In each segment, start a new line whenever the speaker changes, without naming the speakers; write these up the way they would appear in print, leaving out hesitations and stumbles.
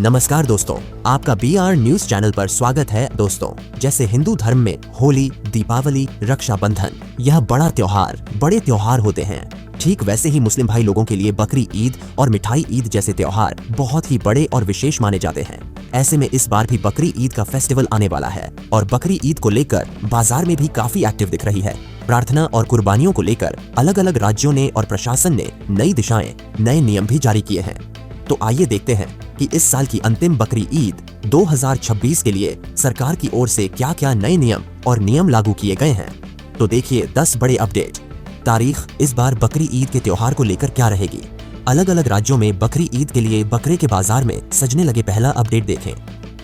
नमस्कार दोस्तों, आपका BR न्यूज चैनल पर स्वागत है। दोस्तों, जैसे हिंदू धर्म में होली, दीपावली, रक्षाबंधन यह बड़े त्योहार होते हैं, ठीक वैसे ही मुस्लिम भाई लोगों के लिए बकरी ईद और मिठाई ईद जैसे त्योहार बहुत ही बड़े और विशेष माने जाते हैं। ऐसे में इस बार भी बकरी ईद का फेस्टिवल आने वाला है और बकरी ईद को लेकर बाजार में भी काफी एक्टिव दिख रही है। प्रार्थना और कुर्बानियों को लेकर अलग अलग राज्यों ने और प्रशासन ने नई दिशाएं, नए नियम भी जारी किए हैं। तो आइए देखते हैं कि इस साल की अंतिम बकरी ईद 2026 के लिए सरकार की ओर से क्या क्या नए नियम लागू किए गए हैं। तो देखिए 10 बड़े अपडेट। तारीख, इस बार बकरी ईद के त्योहार को लेकर क्या रहेगी। अलग अलग राज्यों में बकरी ईद के लिए बकरे के बाजार में सजने लगे। पहला अपडेट देखें।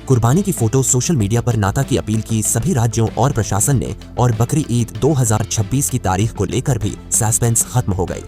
कुर्बानी की फोटो सोशल मीडिया पर नाता की अपील की सभी राज्यों और प्रशासन ने, और बकरी ईद 2026 की तारीख को लेकर भी सस्पेंस खत्म हो गई।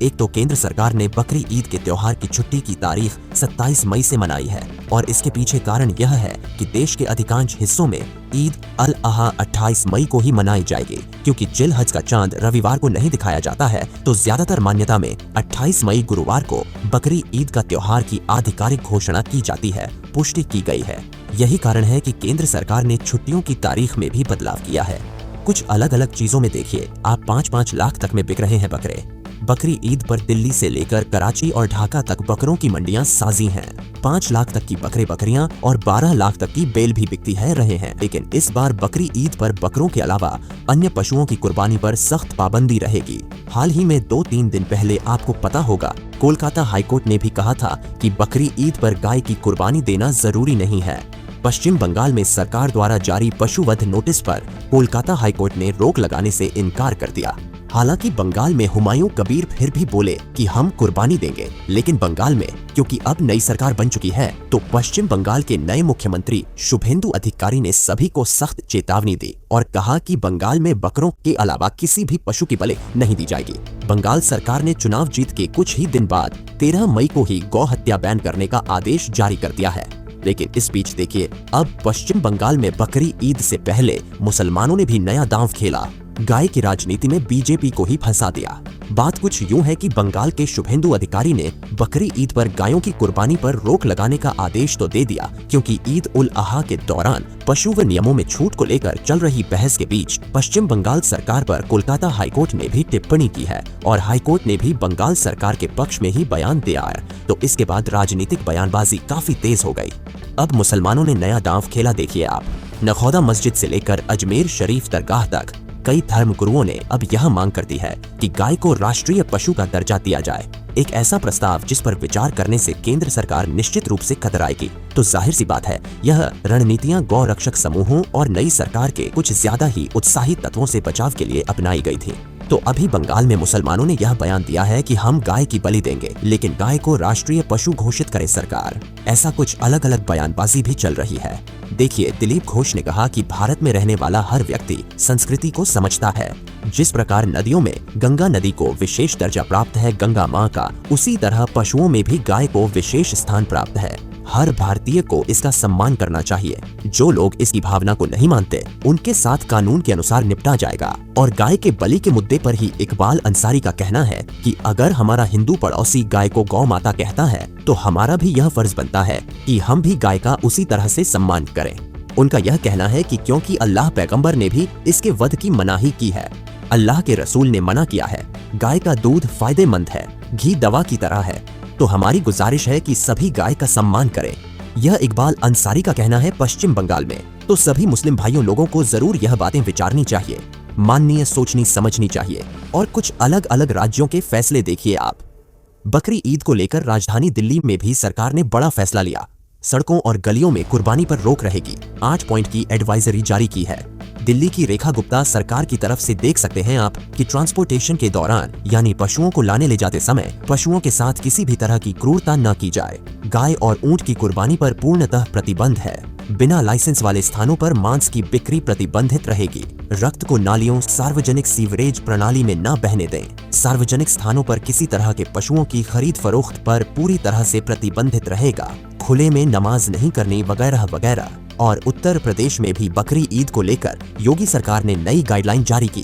एक तो केंद्र सरकार ने बकरी ईद के त्योहार की छुट्टी की तारीख 27 मई से मनाई है और इसके पीछे कारण यह है कि देश के अधिकांश हिस्सों में ईद अल अहा 28 मई को ही मनाई जाएगी, क्योंकि जिल हज का चांद रविवार को नहीं दिखाया जाता है। तो ज्यादातर मान्यता में 28 मई गुरुवार को बकरी ईद का त्योहार की आधिकारिक घोषणा की जाती है, पुष्टि की गई है। यही कारण है कि केंद्र सरकार ने छुट्टियों की तारीख में भी बदलाव किया है। कुछ अलग अलग चीजों में देखिए, आप 5-5 लाख तक में बिक रहे हैं बकरे। बकरी ईद पर दिल्ली से लेकर कराची और ढाका तक बकरों की मंडियां साजी हैं। 5 लाख तक की बकरियां और 12 लाख तक की बेल भी बिकती रहे हैं। लेकिन इस बार बकरी ईद पर बकरों के अलावा अन्य पशुओं की कुर्बानी पर सख्त पाबंदी रहेगी। हाल ही में 2-3 दिन पहले आपको पता होगा, कोलकाता हाईकोर्ट ने भी कहा था कि बकरी ईद पर गाय की कुर्बानी देना जरूरी नहीं है। पश्चिम बंगाल में सरकार द्वारा जारी पशुवध नोटिस पर कोलकाता हाईकोर्ट ने रोक लगाने से इनकार कर दिया। हालांकि बंगाल में हुमायूं कबीर फिर भी बोले कि हम कुर्बानी देंगे, लेकिन बंगाल में क्योंकि अब नई सरकार बन चुकी है, तो पश्चिम बंगाल के नए मुख्यमंत्री शुभेंदु अधिकारी ने सभी को सख्त चेतावनी दी और कहा कि बंगाल में बकरों के अलावा किसी भी पशु की बलि नहीं दी जाएगी। बंगाल सरकार ने चुनाव जीत के कुछ ही दिन बाद 13 मई को ही गौ हत्या बैन करने का आदेश जारी कर दिया है। लेकिन इस बीच देखिए, अब पश्चिम बंगाल में बकरी ईद से पहले मुसलमानों ने भी नया दांव खेला। गाय की राजनीति में बीजेपी को ही फंसा दिया। बात कुछ यूं है कि बंगाल के शुभेंदु अधिकारी ने बकरी ईद पर गायों की कुर्बानी पर रोक लगाने का आदेश तो दे दिया, क्योंकि ईद उल अहा के दौरान पशु व नियमों में छूट को लेकर चल रही बहस के बीच पश्चिम बंगाल सरकार पर कोलकाता हाईकोर्ट ने भी टिप्पणी की है और हाईकोर्ट ने भी बंगाल सरकार के पक्ष में ही बयान दिया है। तो इसके बाद राजनीतिक बयानबाजी काफी तेज हो गई। अब मुसलमानों ने नया दांव खेला। देखिए आप, नखौदा मस्जिद से लेकर अजमेर शरीफ दरगाह तक कई धर्म गुरुओं ने अब यह मांग कर दी है कि गाय को राष्ट्रीय पशु का दर्जा दिया जाए। एक ऐसा प्रस्ताव जिस पर विचार करने से केंद्र सरकार निश्चित रूप से कतराएगी। तो जाहिर सी बात है, यह रणनीतियां गौ रक्षक समूहों और नई सरकार के कुछ ज्यादा ही उत्साही तत्वों से बचाव के लिए अपनाई गई थी। तो अभी बंगाल में मुसलमानों ने यह बयान दिया है कि हम गाय की बलि देंगे, लेकिन गाय को राष्ट्रीय पशु घोषित करे सरकार। ऐसा कुछ अलग अलग बयानबाजी भी चल रही है। देखिए, दिलीप घोष ने कहा कि भारत में रहने वाला हर व्यक्ति संस्कृति को समझता है। जिस प्रकार नदियों में गंगा नदी को विशेष दर्जा प्राप्त है गंगा माँ का, उसी तरह पशुओं में भी गाय को विशेष स्थान प्राप्त है। हर भारतीय को इसका सम्मान करना चाहिए। जो लोग इसकी भावना को नहीं मानते, उनके साथ कानून के अनुसार निपटा जाएगा। और गाय के बलि के मुद्दे पर ही इकबाल अंसारी का कहना है कि अगर हमारा हिंदू पड़ोसी गाय को गौ माता कहता है, तो हमारा भी यह फर्ज बनता है कि हम भी गाय का उसी तरह से सम्मान करें। उनका यह कहना है कि क्योंकि अल्लाह पैगंबर ने भी इसके वध की मनाही की है। अल्लाह के रसूल ने मना किया है। गाय का दूध फायदेमंद है, घी दवा की तरह है। तो हमारी गुजारिश है कि सभी गाय का सम्मान करें। यह इकबाल अंसारी का कहना है पश्चिम बंगाल में। तो सभी मुस्लिम भाइयों लोगों को जरूर यह बातें विचारनी चाहिए, माननीय सोचनी समझनी चाहिए। और कुछ अलग अलग राज्यों के फैसले देखिए आप। बकरी ईद को लेकर राजधानी दिल्ली में भी सरकार ने बड़ा फैसला लिया। सड़कों और गलियों में कुर्बानी पर रोक रहेगी। 8 पॉइंट की एडवाइजरी जारी की है। दिल्ली की रेखा गुप्ता सरकार की तरफ से देख सकते हैं आप कि ट्रांसपोर्टेशन के दौरान, यानी पशुओं को लाने ले जाते समय, पशुओं के साथ किसी भी तरह की क्रूरता न की जाए। गाय और ऊंट की कुर्बानी पर पूर्णतः प्रतिबंध है। बिना लाइसेंस वाले स्थानों पर मांस की बिक्री प्रतिबंधित रहेगी। रक्त को नालियों, सार्वजनिक सीवरेज प्रणाली में न बहने दें। सार्वजनिक स्थानों पर किसी तरह के पशुओं की खरीद फरोख्त पर पूरी तरह से प्रतिबंधित रहेगा। खुले में नमाज नहीं करनी वगैरह वगैरह। और उत्तर प्रदेश में भी बकरी ईद को लेकर योगी सरकार ने नई गाइडलाइन जारी की।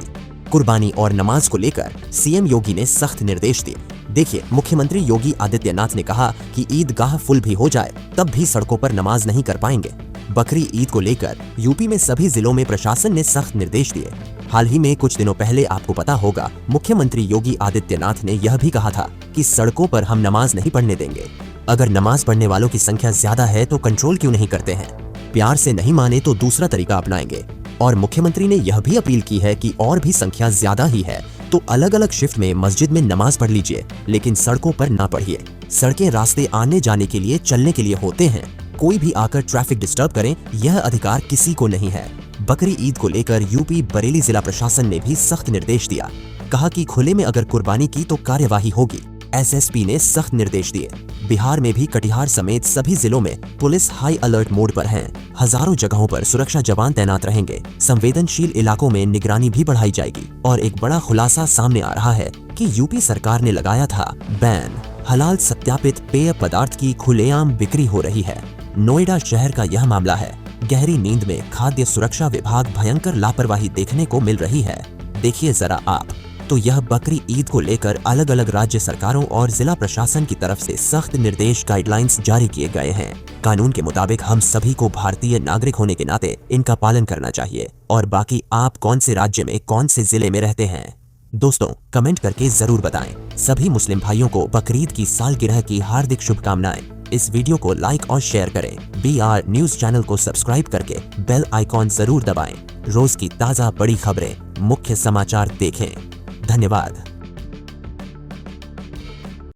कुर्बानी और नमाज को लेकर सीएम योगी ने सख्त निर्देश दिए। देखिए, मुख्यमंत्री योगी आदित्यनाथ ने कहा कि ईदगाह फुल भी हो जाए तब भी सड़कों पर नमाज नहीं कर पाएंगे। बकरी ईद को लेकर यूपी में सभी जिलों में प्रशासन ने सख्त निर्देश दिए। हाल ही में कुछ दिनों पहले आपको पता होगा, मुख्यमंत्री योगी आदित्यनाथ ने यह भी कहा था कि सड़कों पर हम नमाज नहीं पढ़ने देंगे। अगर नमाज पढ़ने वालों की संख्या ज्यादा है तो कंट्रोल क्यों नहीं करते हैं? प्यार से नहीं माने तो दूसरा तरीका अपनाएंगे। और मुख्यमंत्री ने यह भी अपील की है कि और भी संख्या ज्यादा ही है तो अलग अलग शिफ्ट में मस्जिद में नमाज पढ़ लीजिए, लेकिन सड़कों पर ना पढ़िए। सड़कें रास्ते आने जाने के लिए, चलने के लिए होते हैं। कोई भी आकर ट्रैफिक डिस्टर्ब करे, यह अधिकार किसी को नहीं है। बकरी ईद को लेकर यूपी बरेली जिला प्रशासन ने भी सख्त निर्देश दिया। कहा कि खुले में अगर कुर्बानी की तो कार्यवाही होगी। एसएसपी ने सख्त निर्देश दिए। बिहार में भी कटिहार समेत सभी जिलों में पुलिस हाई अलर्ट मोड पर है। हजारों जगहों पर सुरक्षा जवान तैनात रहेंगे। संवेदनशील इलाकों में निगरानी भी बढ़ाई जाएगी। और एक बड़ा खुलासा सामने आ रहा है कि यूपी सरकार ने लगाया था बैन। हलाल सत्यापित पेय पदार्थ की खुलेआम बिक्री हो रही है। नोएडा शहर का यह मामला है। गहरी नींद में खाद्य सुरक्षा विभाग भयंकर लापरवाही देखने को मिल रही है। देखिए जरा आप। तो यह बकरी ईद को लेकर अलग अलग राज्य सरकारों और जिला प्रशासन की तरफ से सख्त निर्देश गाइडलाइंस जारी किए गए हैं। कानून के मुताबिक हम सभी को भारतीय नागरिक होने के नाते इनका पालन करना चाहिए। और बाकी आप कौन से राज्य में, कौन से जिले में रहते हैं? दोस्तों, कमेंट करके जरूर बताएं। सभी मुस्लिम भाइयों को बकरीद की सालगिरह की हार्दिक शुभकामनाएं। इस वीडियो को लाइक और शेयर करें। BR न्यूज चैनल को सब्सक्राइब करके बेल आइकॉन जरूर दबाएं। रोज की ताजा बड़ी खबरें, मुख्य समाचार देखें। धन्यवाद।